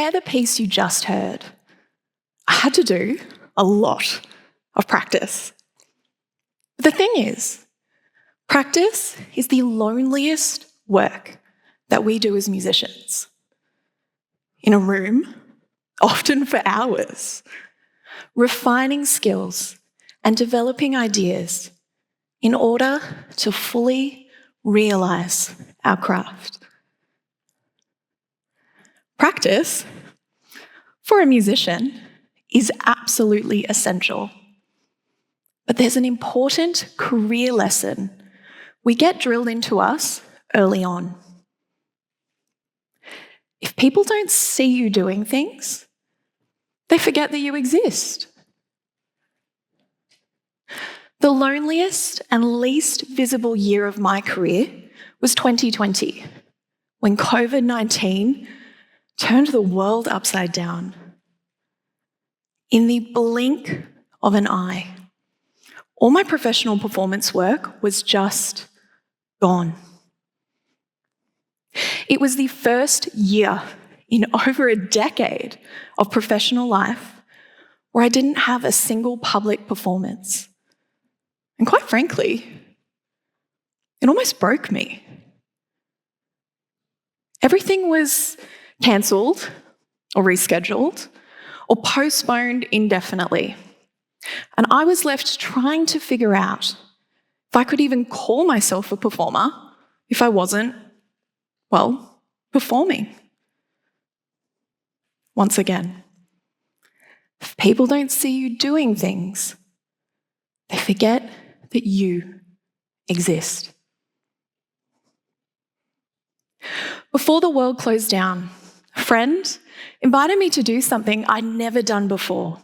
prepare the piece you just heard, I had to do a lot of practice. The thing is, practice is the loneliest work that we do as musicians. In a room, often for hours, refining skills and developing ideas in order to fully realise our craft. Practice, for a musician, is absolutely essential. But there's an important career lesson we get drilled into us early on. If people don't see you doing things, they forget that you exist. The loneliest and least visible year of my career was 2020, when COVID-19 turned the world upside down. In the blink of an eye, all my professional performance work was just gone. It was the first year in over a decade of professional life where I didn't have a single public performance. And quite frankly, it almost broke me. Everything was cancelled or rescheduled or postponed indefinitely. And I was left trying to figure out if I could even call myself a performer if I wasn't, well, performing. Once again, if people don't see you doing things, they forget that you exist. Before the world closed down, a friend invited me to do something I'd never done before: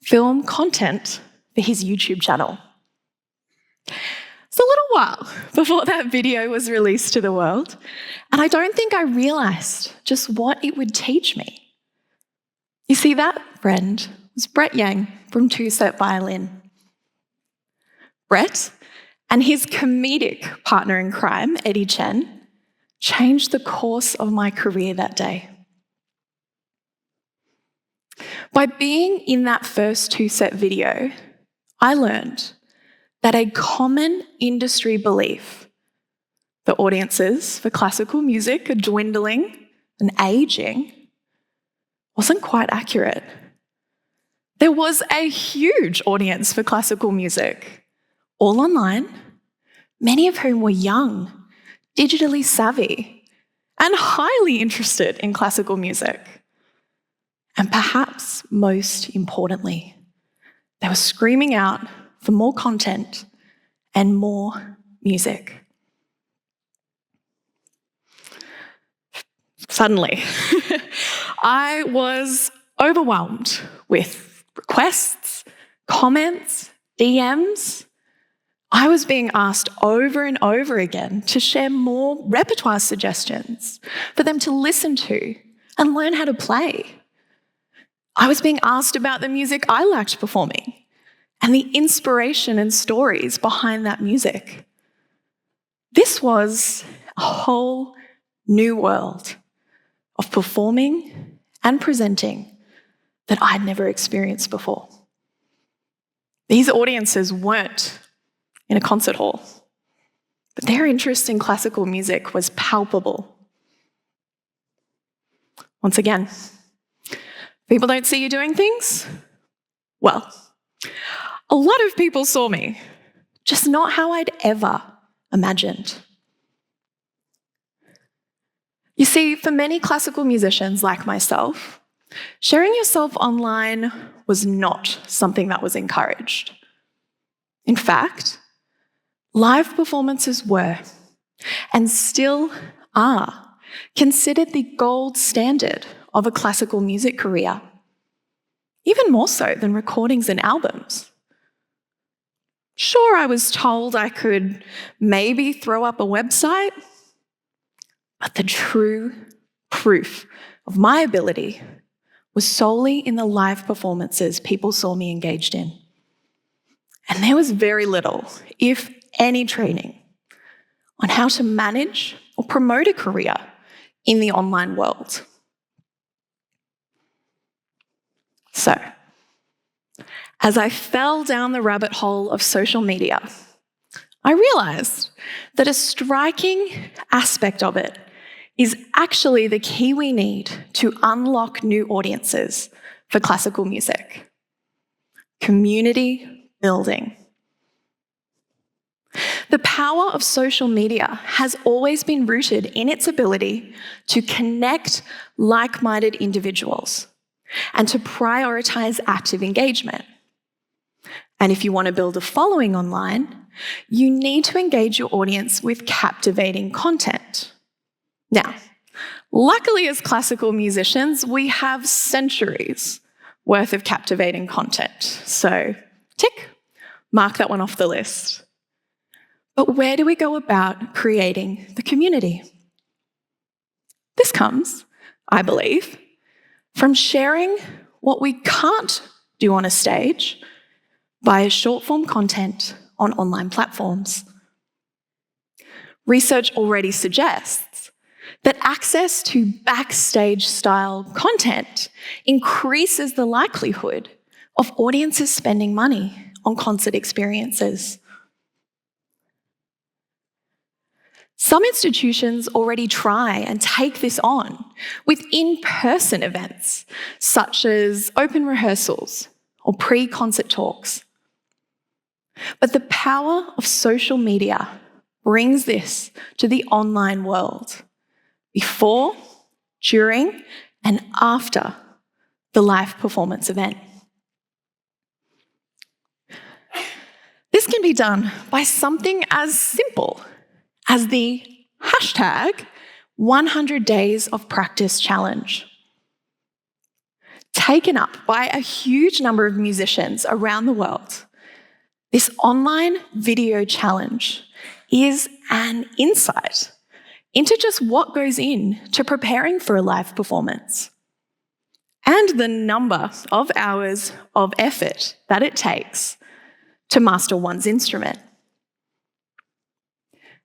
film content for his YouTube channel. It's a little while before that video was released to the world, and I don't think I realised just what it would teach me. You see, that friend was Brett Yang from Two Step Violin. Brett and his comedic partner in crime, Eddie Chen, changed the course of my career that day. By being in that first two-set video, I learned that a common industry belief that audiences for classical music are dwindling and aging wasn't quite accurate. There was a huge audience for classical music, all online, many of whom were young, digitally savvy, and highly interested in classical music. And perhaps most importantly, they were screaming out for more content and more music. Suddenly, I was overwhelmed with requests, comments, DMs. I was being asked over and over again to share more repertoire suggestions for them to listen to and learn how to play. I was being asked about the music I liked performing and the inspiration and stories behind that music. This was a whole new world of performing and presenting that I'd never experienced before. These audiences weren't in a concert hall, but their interest in classical music was palpable. Once again, people don't see you doing things? Well, a lot of people saw me, just not how I'd ever imagined. You see, for many classical musicians like myself, sharing yourself online was not something that was encouraged. In fact, live performances were, and still are, considered the gold standard of a classical music career, even more so than recordings and albums. Sure, I was told I could maybe throw up a website, but the true proof of my ability was solely in the live performances people saw me engaged in. And there was very little, if any, training on how to manage or promote a career in the online world, So, as I fell down the rabbit hole of social media, I realized that a striking aspect of it is actually the key we need to unlock new audiences for classical music: community building. The power of social media has always been rooted in its ability to connect like-minded individuals and to prioritize active engagement. And if you want to build a following online, you need to engage your audience with captivating content. Now, luckily as classical musicians, we have centuries worth of captivating content. So, tick, mark that one off the list. But where do we go about creating the community? This comes, I believe, from sharing what we can't do on a stage via short-form content on online platforms. Research already suggests that access to backstage-style content increases the likelihood of audiences spending money on concert experiences. Some institutions already try and take this on with in-person events, such as open rehearsals or pre-concert talks. But the power of social media brings this to the online world, before, during, and after the live performance event. This can be done by something as simple as the hashtag 100 Days of Practice Challenge. Taken up by a huge number of musicians around the world, this online video challenge is an insight into just what goes into preparing for a live performance and the number of hours of effort that it takes to master one's instrument.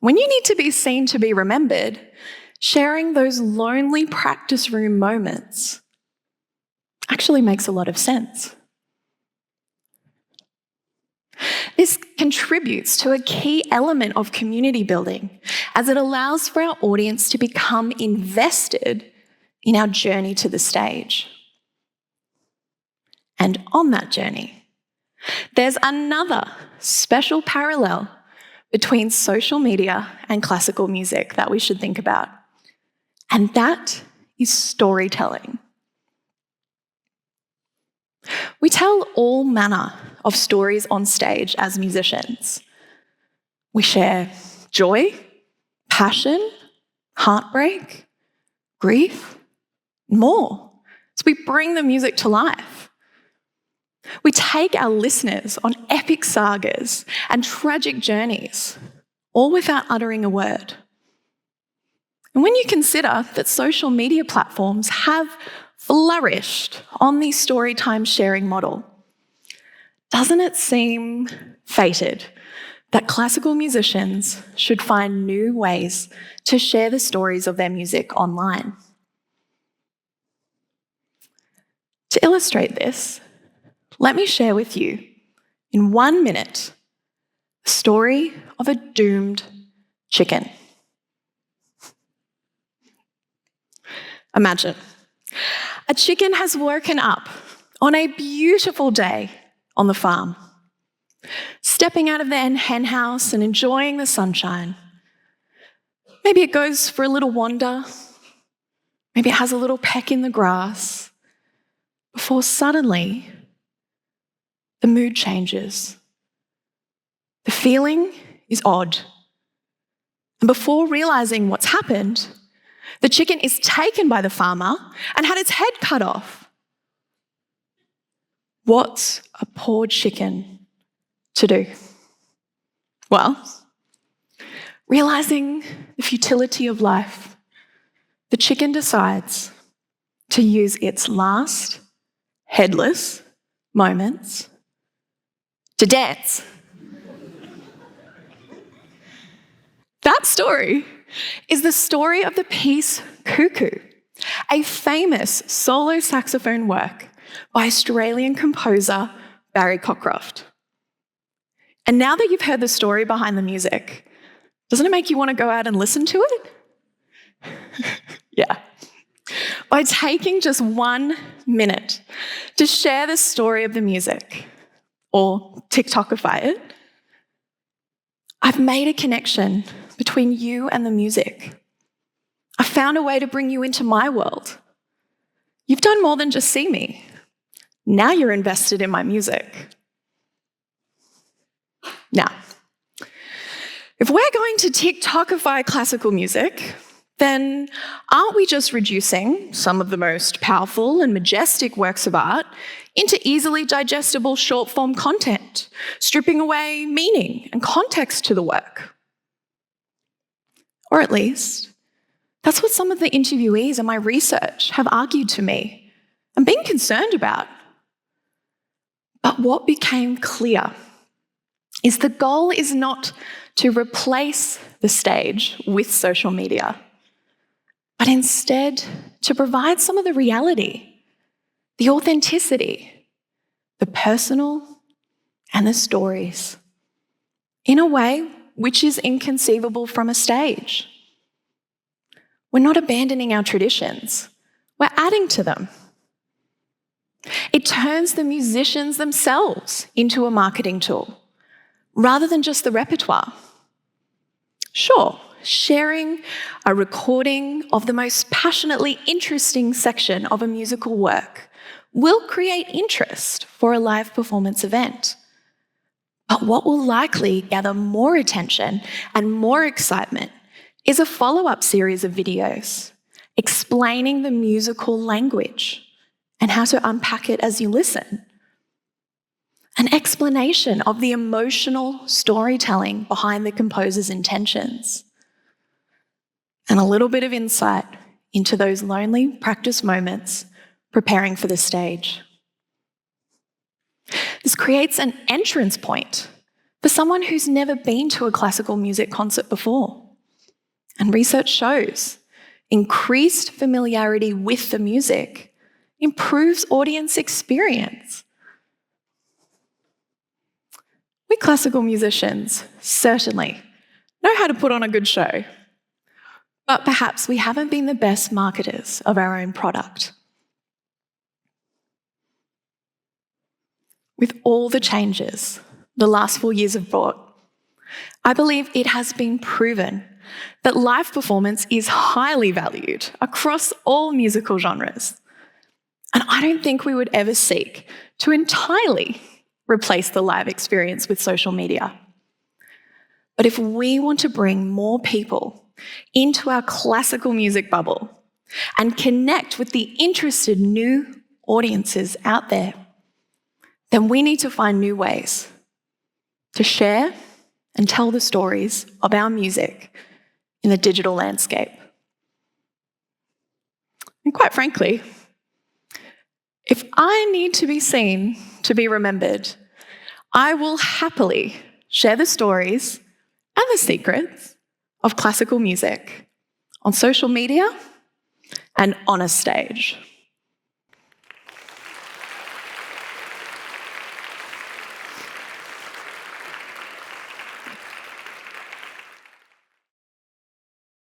When you need to be seen to be remembered, sharing those lonely practice room moments actually makes a lot of sense. This contributes to a key element of community building, as it allows for our audience to become invested in our journey to the stage. And on that journey, there's another special parallel between social media and classical music that we should think about, and that is storytelling. We tell all manner of stories on stage as musicians. We share joy, passion, heartbreak, grief, and more. So we bring the music to life. We take our listeners on epic sagas and tragic journeys, all without uttering a word. And when you consider that social media platforms have flourished on the story time sharing model, doesn't it seem fated that classical musicians should find new ways to share the stories of their music online? To illustrate this, let me share with you, in 1 minute, the story of a doomed chicken. Imagine, a chicken has woken up on a beautiful day on the farm, stepping out of the hen house and enjoying the sunshine. Maybe it goes for a little wander, maybe it has a little peck in the grass, before suddenly the mood changes. The feeling is odd. And before realizing what's happened, the chicken is taken by the farmer and had its head cut off. What's a poor chicken to do? Well, realizing the futility of life, the chicken decides to use its last headless moments to dance. That story is the story of the piece Cuckoo, a famous solo saxophone work by Australian composer Barry Cockcroft. And now that you've heard the story behind the music, doesn't it make you want to go out and listen to it? Yeah. By taking just 1 minute to share the story of the music, or TikTokify it, I've made a connection between you and the music. I found a way to bring you into my world. You've done more than just see me. Now you're invested in my music. Now, if we're going to TikTokify classical music, then aren't we just reducing some of the most powerful and majestic works of art into easily digestible short-form content, stripping away meaning and context to the work? Or at least, that's what some of the interviewees in my research have argued to me and been concerned about. But what became clear is the goal is not to replace the stage with social media, but instead to provide some of the reality, the authenticity, the personal, and the stories in a way which is inconceivable from a stage. We're not abandoning our traditions, we're adding to them. It turns the musicians themselves into a marketing tool, rather than just the repertoire. Sure, sharing a recording of the most passionately interesting section of a musical work will create interest for a live performance event. But what will likely gather more attention and more excitement is a follow-up series of videos explaining the musical language and how to unpack it as you listen. An explanation of the emotional storytelling behind the composer's intentions. And a little bit of insight into those lonely practice moments preparing for the stage. This creates an entrance point for someone who's never been to a classical music concert before. And research shows increased familiarity with the music improves audience experience. We classical musicians certainly know how to put on a good show, but perhaps we haven't been the best marketers of our own product. With all the changes the last 4 years have brought, I believe it has been proven that live performance is highly valued across all musical genres. And I don't think we would ever seek to entirely replace the live experience with social media. But if we want to bring more people into our classical music bubble and connect with the interested new audiences out there, then we need to find new ways to share and tell the stories of our music in the digital landscape. And quite frankly, if I need to be seen to be remembered, I will happily share the stories and the secrets of classical music on social media and on a stage.